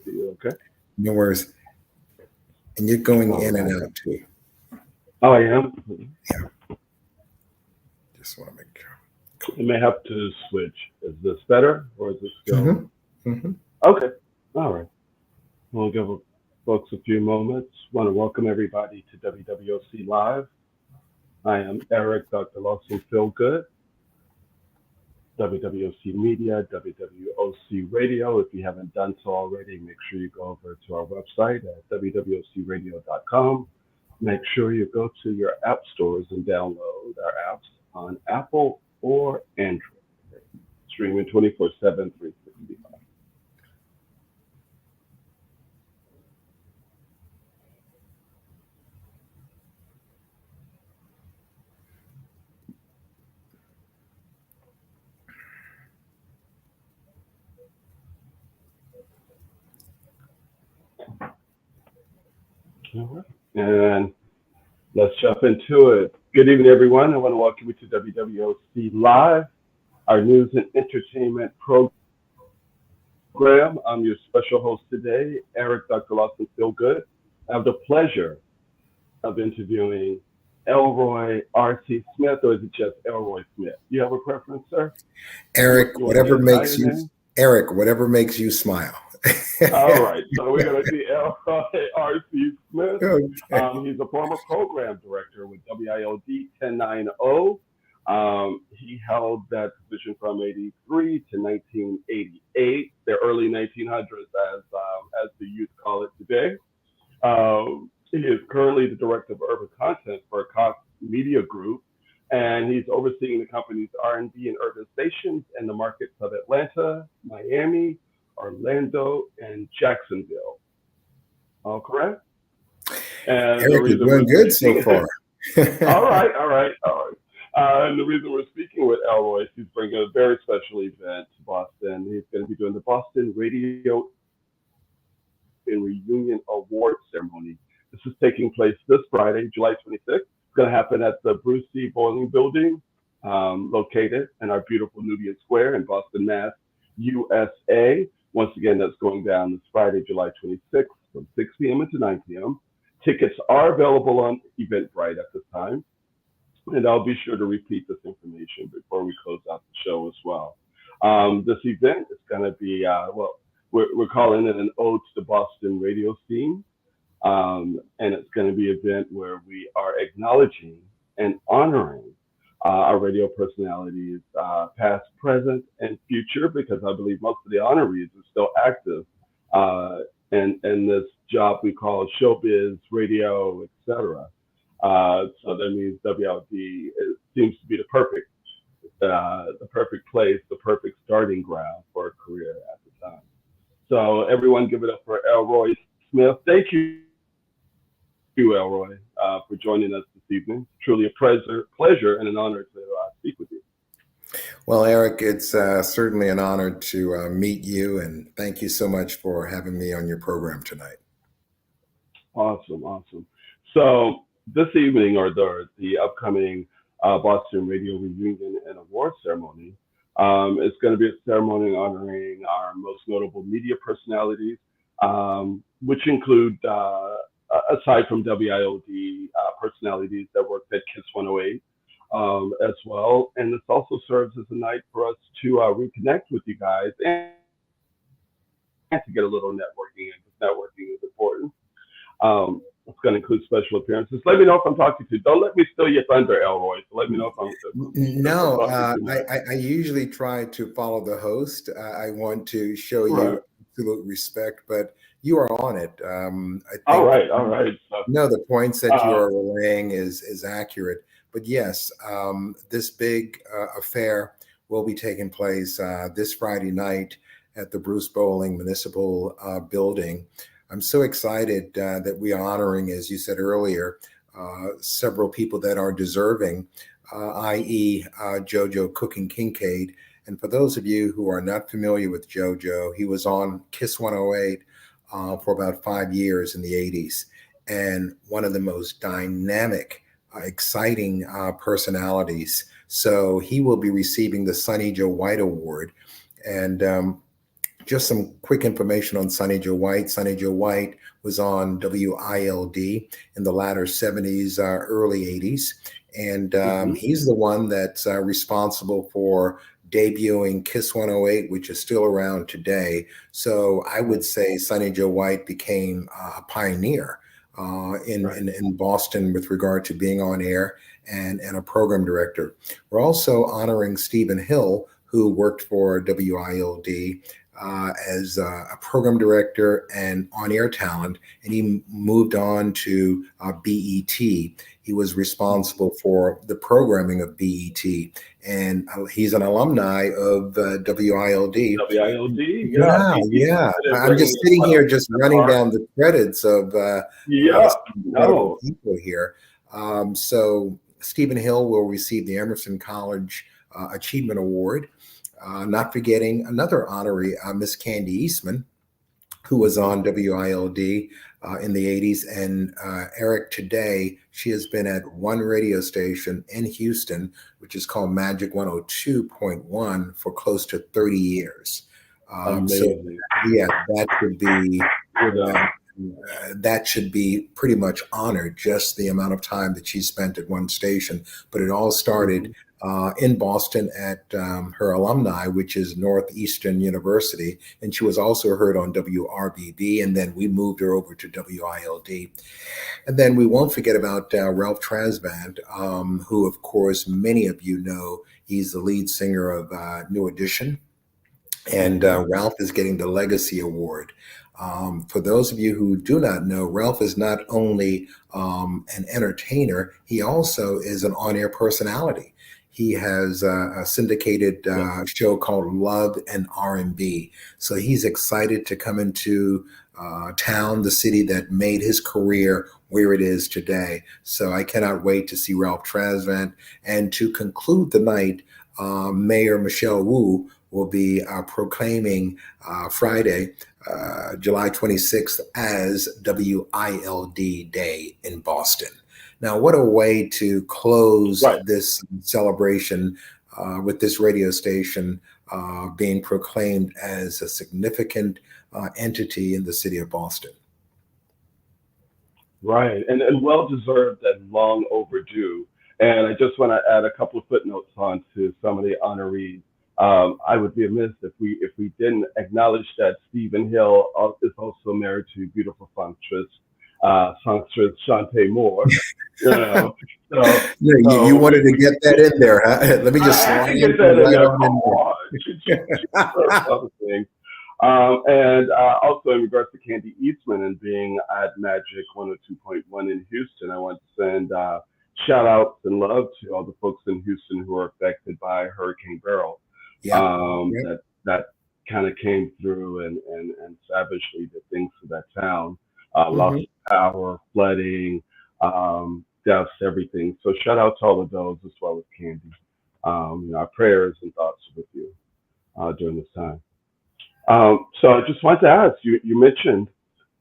to you, okay? No worries. And you're going in and out too. Oh, I am? Yeah. Just want to make sure. Cool. You may have to switch. Is this better or is this still? Mm-hmm. Okay. All right. We'll give folks a few moments. Want to welcome everybody to WWOC Live. I am Erick, Dr. Lawson Feel Good, WWOC Media, WWOC Radio. If you haven't done so already, make sure you go over to our website at wwocradio.com. Make sure you go to your app stores and download our apps on Apple or Android. Streaming 24/7, 365. All right. And let's jump into it. Good evening, everyone. I want to welcome you to WWOC Live, our news and entertainment program. I'm your special host today, Erick, Dr. Lawson Feel Good. I have the pleasure of interviewing Elroy R.C. Smith, or is it just Elroy Smith? Do you have a preference, sir? Erick, whatever makes you smile. All right, so we're going to see Elroy R.C. Smith. Okay. He's a former program director with WIOD 1090. He held that position from 83 to 1988, the early 1900s, as the youth call it today. He is currently the director of urban content for Cox Media Group, and he's overseeing the company's R&B and urban stations in the markets of Atlanta, Miami, Orlando, and Jacksonville. All correct? And Erick, you're doing good so far. All right. And the reason we're speaking with Elroy is he's bringing a very special event to Boston. He's going to be doing the Boston Radio and Reunion Awards ceremony. This is taking place this Friday, July 26th. It's going to happen at the Bruce C. Boiling Building, located in our beautiful Nubian Square in Boston, Mass, USA. Once again, that's going down this Friday, July 26th from 6 p.m. to 9 p.m. Tickets are available on Eventbrite at this time. And I'll be sure to repeat this information before we close out the show as well. This event is going to be, we're calling it an ode to the Boston radio scene. And it's going to be an event where we are acknowledging and honoring our radio personalities, past, present, and future, because I believe most of the honorees are still active in this job we call showbiz, radio, etc. So that means WLD seems to be the perfect place, the perfect starting ground for a career at the time. So everyone give it up for Elroy Smith. Thank you, Elroy, for joining us this evening. Truly a pleasure and an honor to speak with you. Well, Erick, it's certainly an honor to meet you, and thank you so much for having me on your program tonight. Awesome. So this evening, or the upcoming Boston Radio Reunion and Award Ceremony, it's going to be a ceremony honoring our most notable media personalities, which include, aside from WIOD personalities that worked at KISS 108 as well. And this also serves as a night for us to reconnect with you guys and to get a little networking in, because networking is important. It's going to include special appearances. Let me know if I'm talking to you. Don't let me steal your thunder, Elroy. So let me know if I'm. No, I usually try to follow the host. I want to show you absolute respect, but you are on it. I think all right. No, the points that you are relaying is accurate. But yes, this big affair will be taking place this Friday night at the Bruce Bowling Municipal Building. I'm so excited that we are honoring, as you said earlier, several people that are deserving, i.e. JoJo Cooking Kincaid. And for those of you who are not familiar with JoJo, he was on KISS 108 for about 5 years in the 80s, and one of the most dynamic, exciting personalities. So he will be receiving the Sonny Joe White Award. And Just some quick information on Sonny Joe White. Sonny Joe White was on WILD in the latter 70s, early 80s. And he's the one that's responsible for debuting Kiss 108, which is still around today. So I would say Sonny Joe White became a pioneer in Boston with regard to being on air and a program director. We're also honoring Stephen Hill, who worked for WILD as a program director and on-air talent, and he moved on to BET. He was responsible for the programming of BET, and he's an alumni of WILD. WILD, yeah. I'm just sitting here, just running down the credits of incredible people here. So Stephen Hill will receive the Emerson College Achievement Award. Not forgetting another honoree, Miss Candy Eastman, who was on WILD in the 80s. And Erick, today, she has been at one radio station in Houston, which is called Magic 102.1, for close to 30 years. So, yeah, that should be pretty much honored, just the amount of time that she spent at one station. But it all started in Boston at her alumni, which is Northeastern University. And she was also heard on WRBB. And then we moved her over to WILD. And then we won't forget about Ralph Tresvant, who, of course, many of you know. He's the lead singer of New Edition. And Ralph is getting the Legacy Award. For those of you who do not know, Ralph is not only an entertainer, he also is an on-air personality. He has a syndicated show called Love and R&B. So he's excited to come into town, the city that made his career where it is today. So I cannot wait to see Ralph Tresvant. And to conclude the night, Mayor Michelle Wu will be proclaiming Friday, July 26th, as WILD Day in Boston. Now, what a way to close this celebration with this radio station being proclaimed as a significant entity in the city of Boston. Right, and well-deserved and long overdue. And I just want to add a couple of footnotes on to some of the honorees. I would be amiss if we didn't acknowledge that Stephen Hill is also married to beautiful songstress Shantae Moore. You wanted to get that in there, huh? Let me just slide get that in there. And also in regards to Candy Eastman and being at Magic 102.1 in Houston, I want to send shout outs and love to all the folks in Houston who are affected by Hurricane Beryl. That kind of came through and savagely did things to that town. Loss of power, flooding, deaths, everything. So shout out to all of those as well as Candy. Our prayers and thoughts are with you during this time. So I just wanted to ask, you mentioned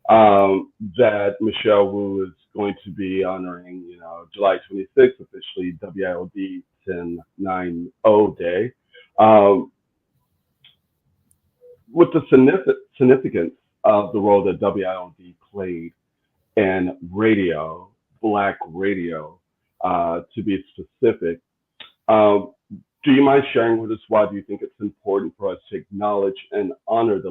that Michelle Wu is going to be honoring, July 26th, officially WILD 1090 Day. With the significance of the role that WILD played in radio, Black radio, to be specific, do you mind sharing with us why do you think it's important for us to acknowledge and honor the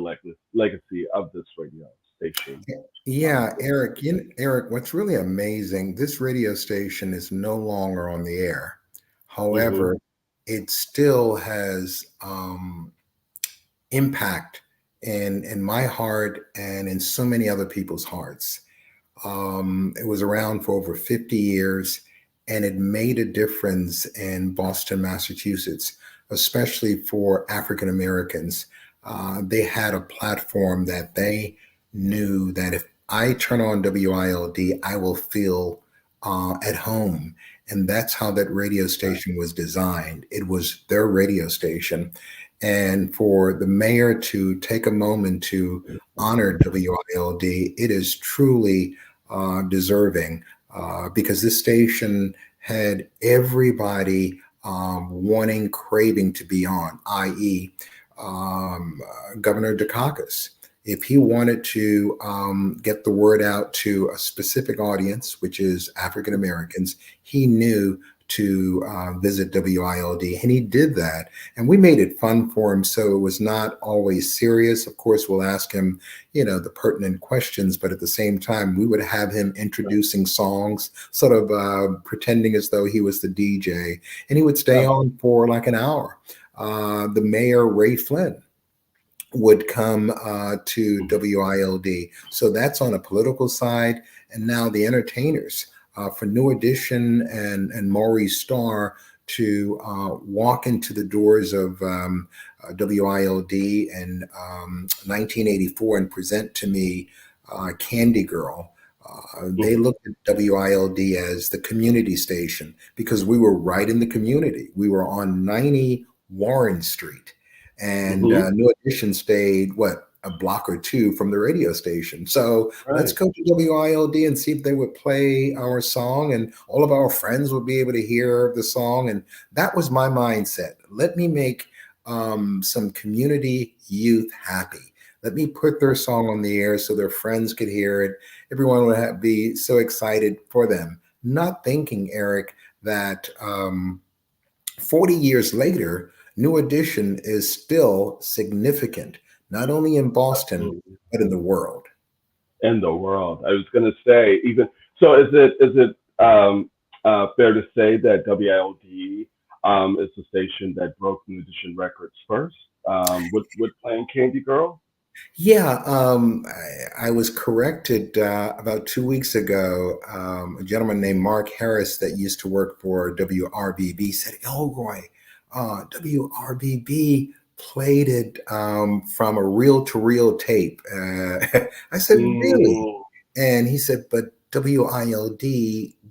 legacy of this radio station? Yeah, Erick, what's really amazing, this radio station is no longer on the air. However, it still has impact in my heart and in so many other people's hearts. It was around for over 50 years, and it made a difference in Boston, Massachusetts, especially for African Americans. They had a platform that they knew that if I turn on WILD, I will feel at home. And that's how that radio station was designed. It was their radio station. And for the mayor to take a moment to honor WILD, it is truly deserving because this station had everybody wanting, craving to be on, i.e., Governor Dukakis. If he wanted to get the word out to a specific audience, which is African Americans, he knew to visit WILD, and he did that. And we made it fun for him, so it was not always serious. Of course, we'll ask him, the pertinent questions, but at the same time, we would have him introducing songs, sort of pretending as though he was the DJ, and he would stay on for like an hour. The mayor, Ray Flynn, would come to WILD. So that's on a political side. And now the entertainers, for New Edition and Maurice Starr to walk into the doors of WILD in 1984 and present to me Candy Girl. They looked at WILD as the community station because we were right in the community. We were on 90 Warren Street, and New Edition stayed, a block or two from the radio station. So let's go to WILD and see if they would play our song, and all of our friends would be able to hear the song. And that was my mindset. Let me make some community youth happy. Let me put their song on the air so their friends could hear it. Everyone would be so excited for them. Not thinking, Eric, that 40 years later, New Edition is still significant, not only in Boston, but in the world. In the world. I was going to say, even so, is it fair to say that WILD is the station that broke New Edition records first with playing Candy Girl? Yeah, I was corrected about 2 weeks ago. A gentleman named Mark Harris that used to work for WRBB said, Elroy, WRBB played it from a reel-to-reel tape. I said, really? And he said, but WILD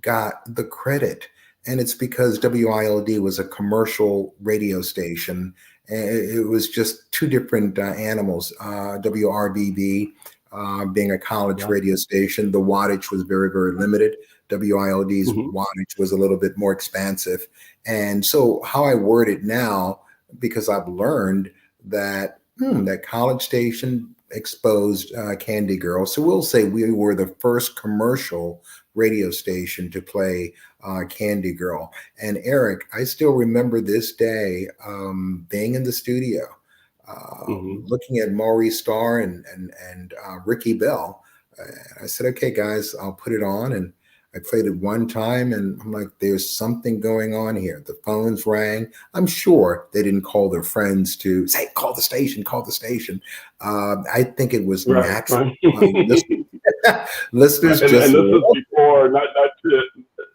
got the credit. And it's because WILD was a commercial radio station. It was just two different animals. WRBB being a college radio station, the wattage was very, very limited. WILD's wattage was a little bit more expansive. And so how I word it now, because I've learned that that college station exposed Candy Girl. So we'll say we were the first commercial radio station to play Candy Girl. And Eric, I still remember this day being in the studio, looking at Maurice Starr and Ricky Bell. I said, okay, guys, I'll put it on. And I played it one time and I'm like, there's something going on here. The phones rang. I'm sure they didn't call their friends to say, call the station, call the station. I think it was natural. Listeners and this is before, not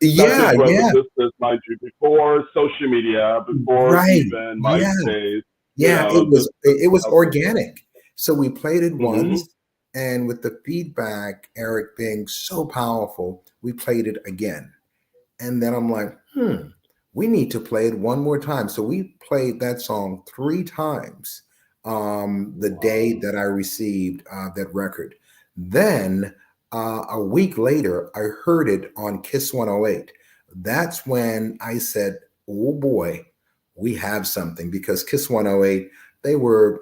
listeners, mind you, before social media, before even MySpace. Yeah, it was organic. So we played it once. And with the feedback, Eric, being so powerful, we played it again. And then I'm like, we need to play it one more time. So we played that song 3 times the day that I received that record. Then a week later, I heard it on Kiss 108. That's when I said, oh boy, we have something, because Kiss 108, they were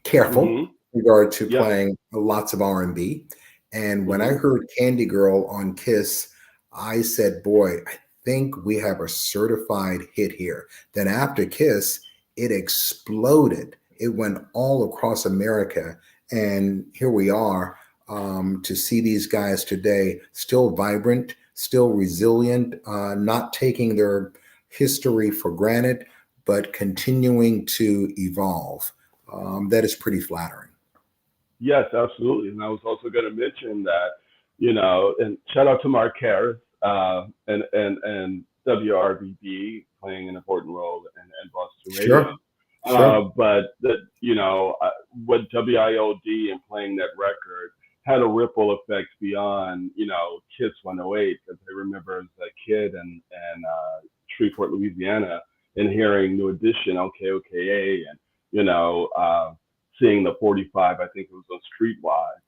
careful in regard to playing lots of R&B. And when I heard Candy Girl on Kiss, I said, boy, I think we have a certified hit here. Then after Kiss, it exploded. It went all across America. And here we are to see these guys today, still vibrant, still resilient, not taking their history for granted, but continuing to evolve. That is pretty flattering. Yes, absolutely. And I was also going to mention that, and shout out to Mark Harris and WRBB playing an important role in Boston radio. Sure. But what WILD and playing that record had a ripple effect beyond, Kiss 108. Because I remember as a kid in Shreveport, Louisiana, and hearing New Edition, OKOKA, and seeing the 45, I think it was on Streetwise.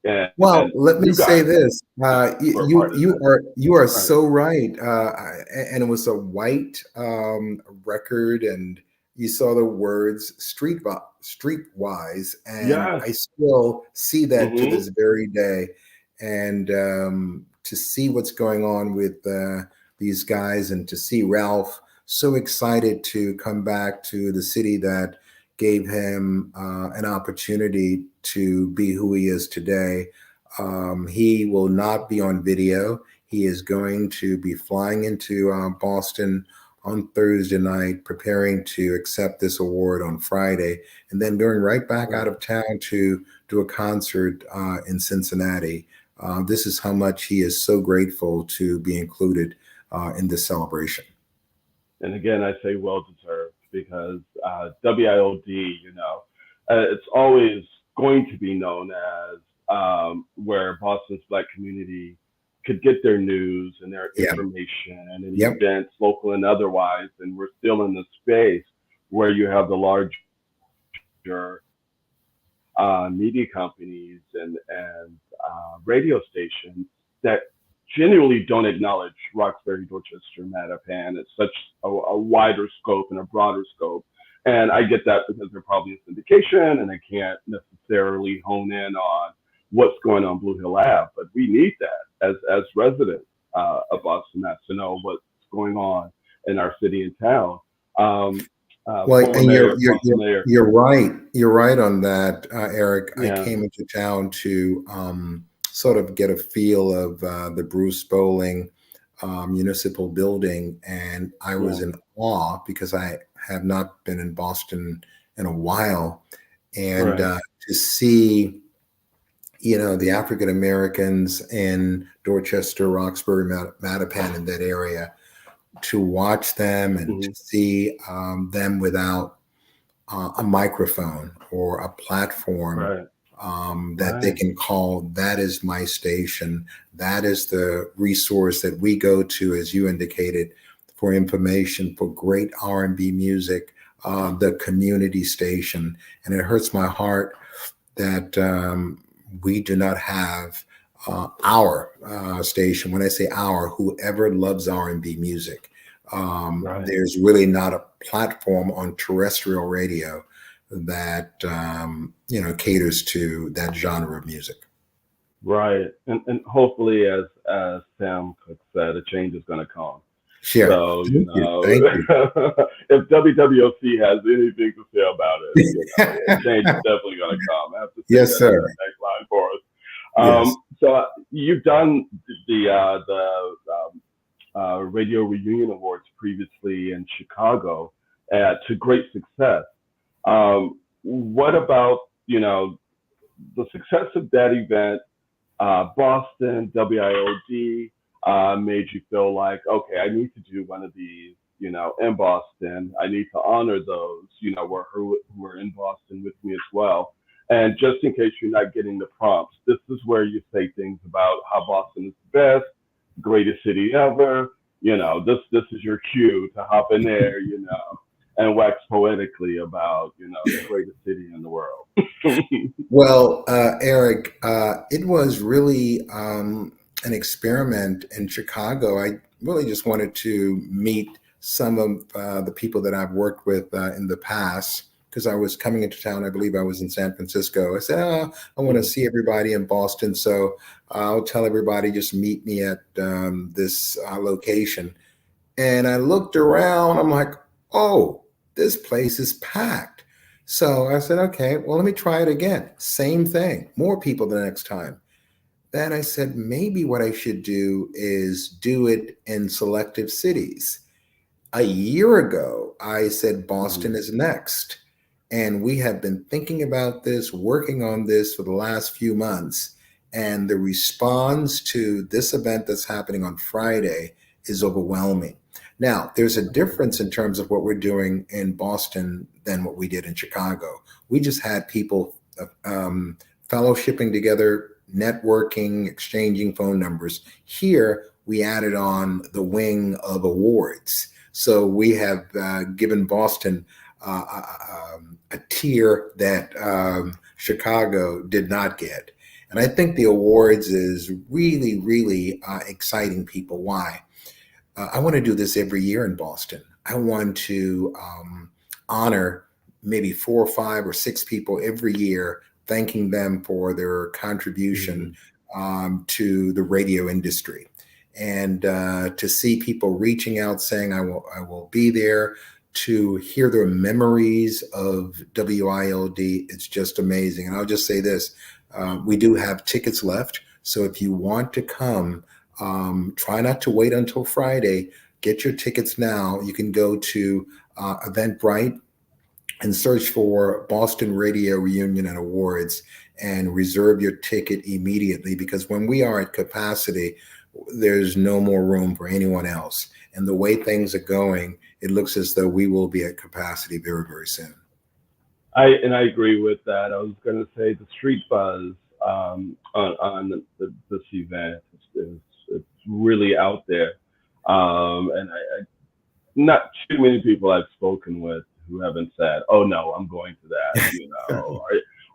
And let me say this: you are so right. And it was a white record, and you saw the words streetwise, and Yes. I still see that to Hmm. this very day. And to see what's going on with these guys, and to see Ralph so excited to come back to the city that gave him an opportunity to be who he is today. He will not be on video. He is going to be flying into Boston on Thursday night, preparing to accept this award on Friday, and then going right back out Right. of town to do a concert in Cincinnati. This is how much he is so grateful to be included in this celebration. And again, I say well deserved because WIOD, it's always going to be known as where Boston's Black community could get their news and their Yeah. information and Yep. events, local and otherwise. And we're still in the space where you have the larger media companies and radio stations that genuinely don't acknowledge Roxbury, Dorchester, Mattapan. It's such a wider scope and a broader scope. And I get that because they're probably a syndication and they can't necessarily hone in on what's going on Blue Hill Ave. But we need that as residents of Boston, Mass, to know what's going on in our city and town. Well, Former and mayor, Boston mayor. you're right. You're right on that, Eric. I Yeah. came into town to sort of get a feel of the Bruce Bowling municipal building, and I was Yeah. in awe because I have not been in Boston in a while, and Right. to see, the African Americans in Dorchester, Roxbury, Mattapan, in that area, to watch them and to Hmm. see them without a microphone or a platform Right. that they Right. can call, that is my station. That is the resource that we go to, as you indicated, for information, for great R&B music, the community station. And it hurts my heart that we do not have our station. When I say our, whoever loves R&B music, Right. there's really not a platform on terrestrial radio that caters to that genre of music. Right. And hopefully, as Sam Cooke said, a change is going to come. Sure. So, Thank you. if WWOC has anything to say about it, change is definitely going to come. I have to say Yes, that sir. as the next line for us. Yes. So you've done the Radio Reunion Awards previously in Chicago to great success. What about the success of that event? Boston, WIOD, made you feel like, okay, I need to do one of these, in Boston. I need to honor those, who are in Boston with me as well. And just in case you're not getting the prompts, this is where you say things about how Boston is the best, greatest city ever. This is your cue to hop in there, and wax poetically about, the greatest city in the world. Well, Eric, it was really an experiment in Chicago. I really just wanted to meet some of the people that I've worked with in the past, because I was coming into town. I believe I was in San Francisco. I said, I want to see everybody in Boston. So I'll tell everybody, just meet me at this location. And I looked around. I'm like, oh, this place is packed. So I said, okay, well, let me try it again. Same thing, more people the next time. Then I said, maybe what I should do is do it in selective cities. A year ago, I said Mhm. Boston is next. And we have been thinking about this, working on this for the last few months. And the response to this event that's happening on Friday is overwhelming. Now, there's a difference in terms of what we're doing in Boston than what we did in Chicago. We just had people fellowshipping together, networking, exchanging phone numbers. Here, we added on the wing of awards. So we have given Boston a tier that Chicago did not get. And I think the awards is really, really exciting people. Why? I want to do this every year in Boston. I want to honor maybe 4 or 5 or 6 people every year, thanking them for their contribution to the radio industry. And to see people reaching out saying, I will be there, to hear their memories of WILD, it's just amazing. And I'll just say this, we do have tickets left. So if you want to come, try not to wait until Friday. Get your tickets now. You can go to Eventbrite and search for Boston Radio Reunion and Awards and reserve your ticket immediately, because when we are at capacity, there's no more room for anyone else. And the way things are going, it looks as though we will be at capacity very, very soon. I agree with that. I was going to say the street buzz on this event it's really out there, and I not too many people I've spoken with who haven't said, "Oh no, I'm going to that." You know,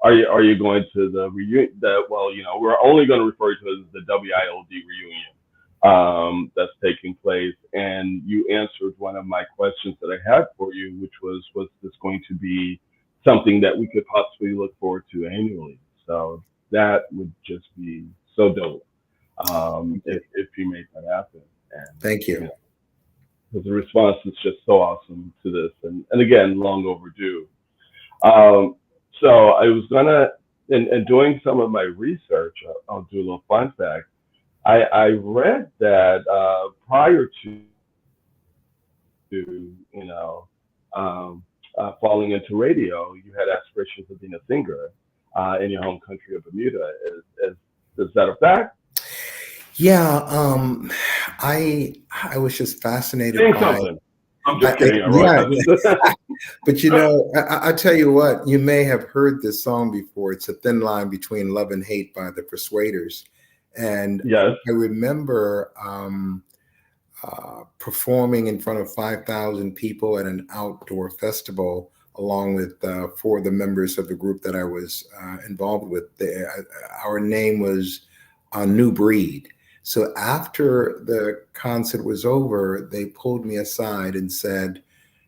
are you going to the reunion? Well, you know, we're only going to refer to it as the WILD reunion that's taking place. And you answered one of my questions that I had for you, which was this going to be something that we could possibly look forward to annually? So that would just be so dope if you make that happen. And thank you. You know, because the response is just so awesome to this, and again, long overdue. So I was gonna, and doing some of my research, I'll do a little fun fact. I read that prior to you know falling into radio, you had aspirations of being a singer in your home country of Bermuda. Is that a fact? Yeah, I was just fascinated Saying by. Something. I'm just kidding. Yeah, but you know, I tell you what, you may have heard this song before. It's A Thin Line Between Love and Hate by the Persuaders, and yes. I remember performing in front of 5,000 people at an outdoor festival, along with 4 of the members of the group that I was involved with. Our name was New Breed. So after the concert was over, they pulled me aside and said,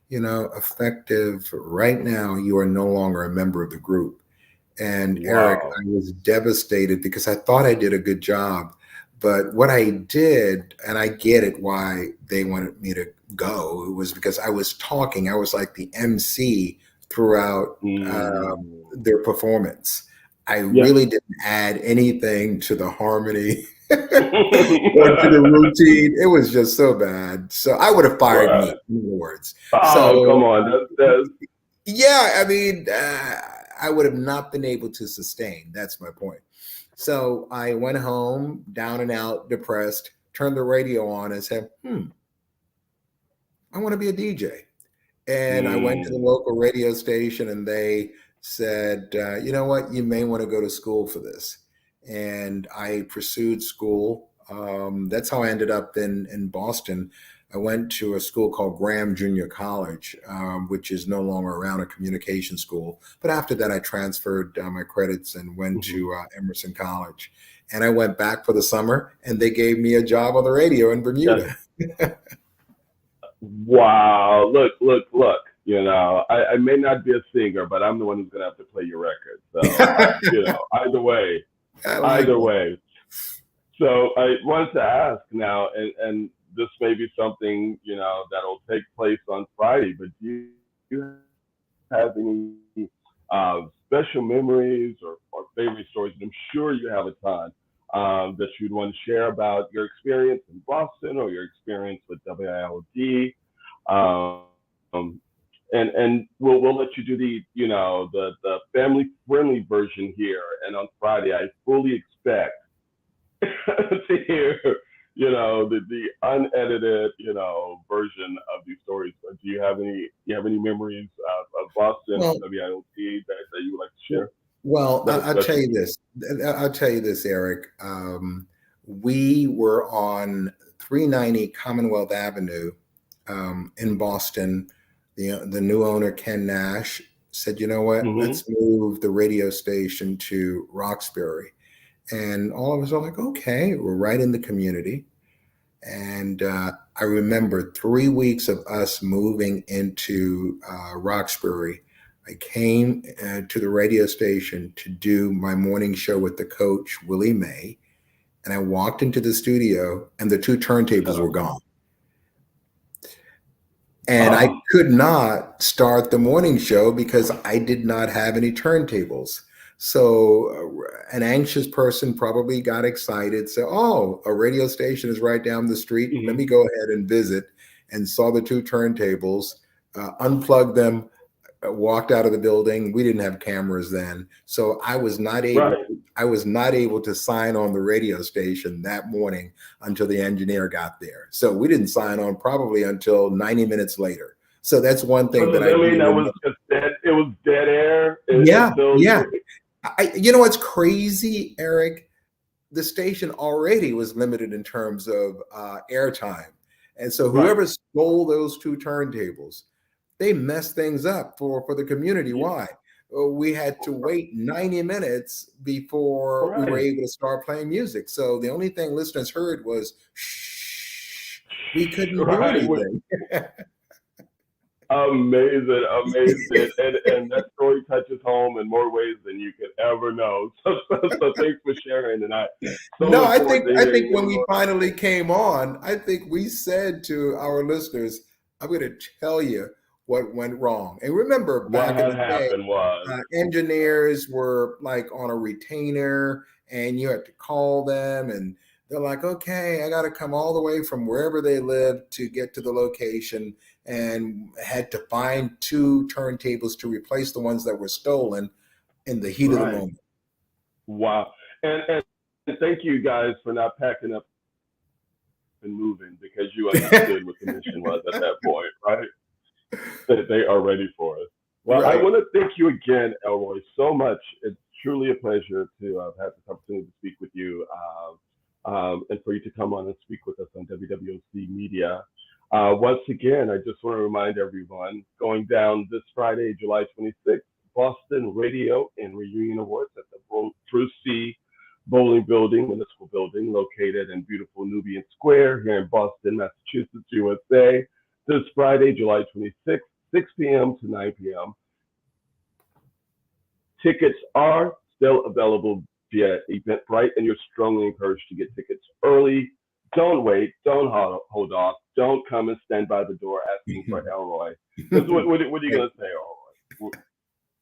you know, effective right now, you are no longer a member of the group. And Wow. Eric, I was devastated because I thought I did a good job. But what I did, and I get it why they wanted me to go, it was because I was talking. I was like the MC throughout their performance. I really didn't add anything to the harmony or to the routine. It was just so bad. So I would have fired me, in other words. Oh, so, come on. Yeah, I mean, I would have not been able to sustain. That's my point. So I went home, down and out, depressed, turned the radio on and said, I want to be a DJ. And I went to the local radio station and they said, you know what, you may want to go to school for this. And I pursued school. That's how I ended up in Boston. I went to a school called Graham Junior College, which is no longer around, a communication school. But after that, I transferred my credits and went to Emerson College. And I went back for the summer and they gave me a job on the radio in Bermuda. Yes. Wow. Look. You know, I may not be a singer, but I'm the one who's going to have to play your record. So, you know, either way. So I wanted to ask now, and this may be something, you know, that'll take place on Friday, but do you have any special memories or favorite stories? And I'm sure you have a ton that you'd want to share about your experience in Boston or your experience with WILD. And we'll let you do the family friendly version here. And on Friday, I fully expect to hear, you know, the unedited, you know, version of these stories. But do you have any memories of Boston or WILD that you would like to share? Well, I'll tell you this. I'll tell you this, Eric. We were on 390 Commonwealth Avenue in Boston. The new owner, Ken Nash, said, you know what, let's move the radio station to Roxbury. And all of us are like, okay, we're right in the community. And I remember 3 weeks of us moving into Roxbury. I came to the radio station to do my morning show with the coach, Willie May, and I walked into the studio and the 2 turntables were gone. And I could not start the morning show because I did not have any turntables. So an anxious person probably got excited, said, oh, a radio station is right down the street. Mm-hmm. Let me go ahead and visit, and saw the 2 turntables, unplugged them, walked out of the building. We didn't have cameras then. So I was not able to sign on the radio station that morning until the engineer got there. So we didn't sign on probably until 90 minutes later. So that's one thing that I mean, that was just dead. It was dead air. Yeah. You know what's crazy, Eric? The station already was limited in terms of airtime. And so whoever stole those 2 turntables, they messed things up for the community. Why? We had to wait 90 minutes before we were able to start playing music. So the only thing listeners heard was shh. We couldn't do anything. Amazing. And that story touches home in more ways than you could ever know. So thanks for sharing. And I think when we finally came on, I think we said to our listeners, I'm going to tell you what went wrong. And remember, back in the day, engineers were like on a retainer, and you had to call them, and they're like, okay, I got to come all the way from wherever they lived to get to the location, and had to find 2 turntables to replace the ones that were stolen in the heat of the moment. Wow. And thank you guys for not packing up and moving, because you understood what the mission was at that point, right? That they are ready for us. Well, I want to thank you again, Elroy, so much. It's truly a pleasure to have this opportunity to speak with you, and for you to come on and speak with us on WWOC Media. Once again, I just want to remind everyone, going down this Friday, July 26th, Boston Radio and Reunion Awards at the Bruce C. Bowling Building, Municipal Building, located in beautiful Nubian Square here in Boston, Massachusetts, USA. This Friday, July 26th, 6 p.m. to 9 p.m. Tickets are still available via Eventbrite, and you're strongly encouraged to get tickets early. Don't wait. Don't hold off. Don't come and stand by the door asking for Elroy. What are you going to say,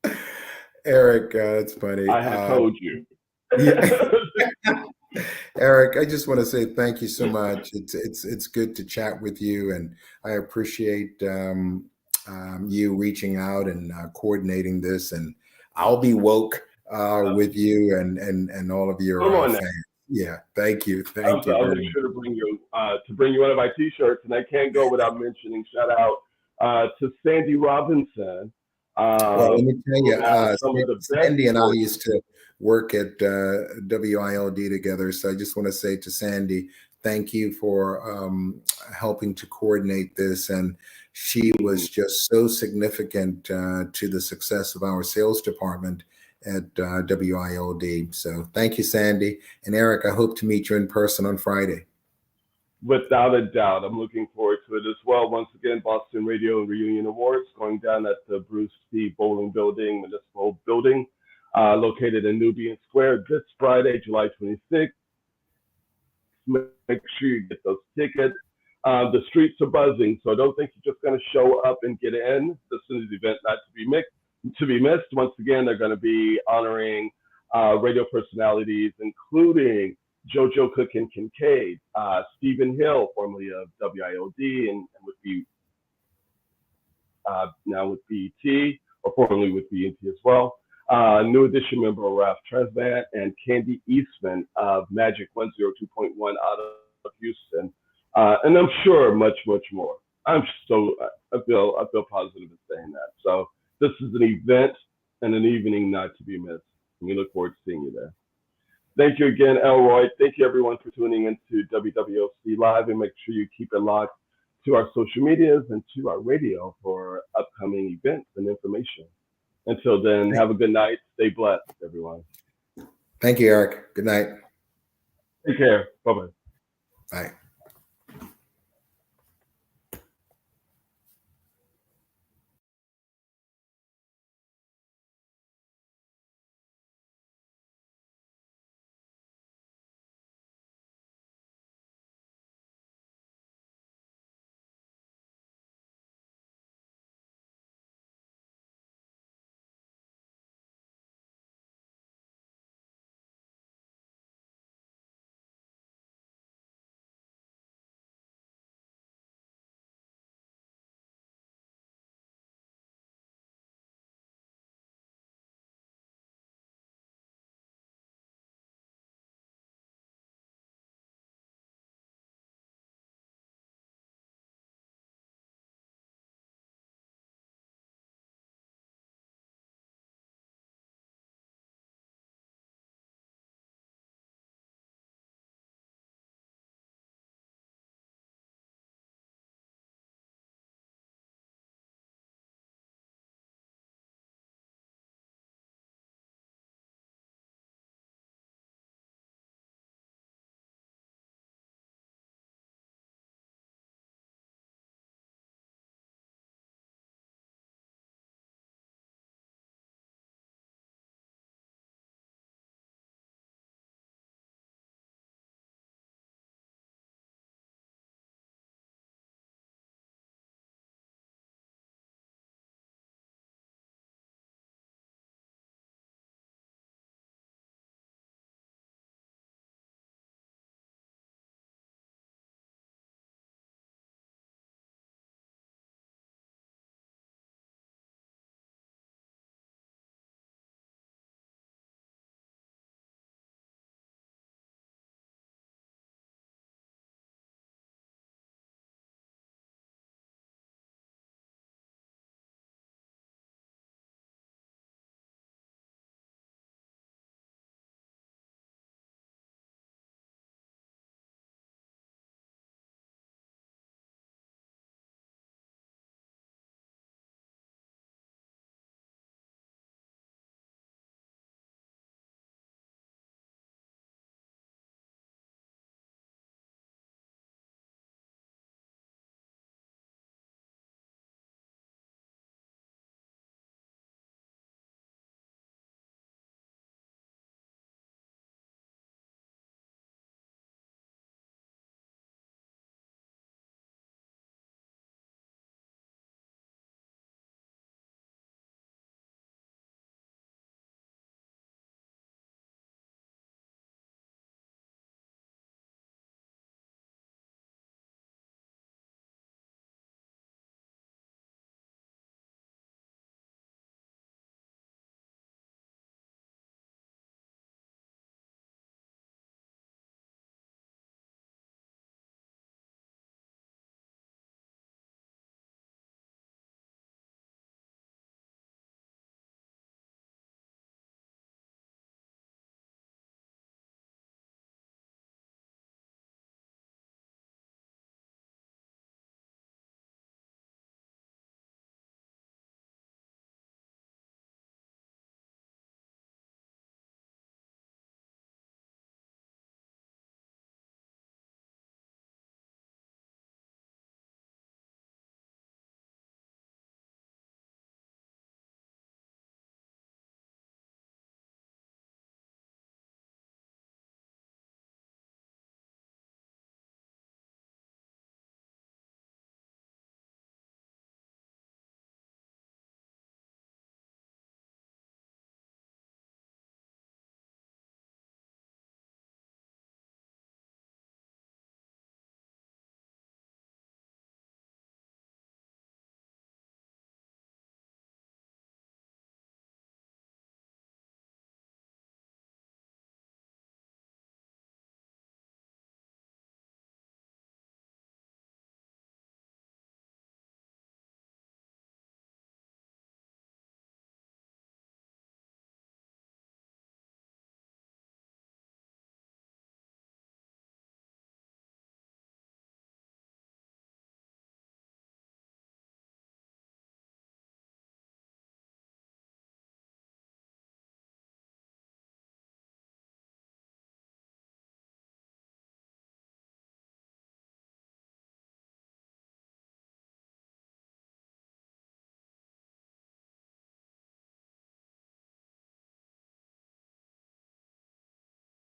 Elroy? Eric, it's funny. I have told you. Eric, I just want to say thank you so much. It's good to chat with you, and I appreciate you reaching out and coordinating this. And I'll be woke with you and all of your fans. Yeah, thank you. Thank you. I'll make sure to bring you one of my T-shirts, and I can't go without mentioning shout out to Sandy Robinson. Well, let me tell you, Sandy and I used to work at WILD together. So I just want to say to Sandy, thank you for helping to coordinate this. And she was just so significant to the success of our sales department at WILD. So thank you, Sandy. And Eric, I hope to meet you in person on Friday. Without a doubt. I'm looking forward to it as well. Once again, Boston Radio and Reunion Awards going down at the Bruce C. Bowling Building, Municipal Building, located in Nubian Square this Friday, July 26th. Make sure you get those tickets. The streets are buzzing, so I don't think you're just going to show up and get in. This is the event not to be missed. Once again, they're going to be honoring radio personalities, including JoJo Cook and Kincaid, Stephen Hill, formerly of WILD and would be now with BET, or formerly with BET as well. New Edition member Ralph Tresvant and Candy Eastman of Magic 102.1 out of Houston, and I'm sure much more. I feel positive in saying that. So this is an event and an evening not to be missed. And we look forward to seeing you there. Thank you again, Elroy. Thank you, everyone, for tuning into WWOC Live, and make sure you keep it locked to our social medias and to our radio for upcoming events and information. Until then, have a good night. Stay blessed, everyone. Thank you, Eric. Good night. Take care. Bye-bye. Bye.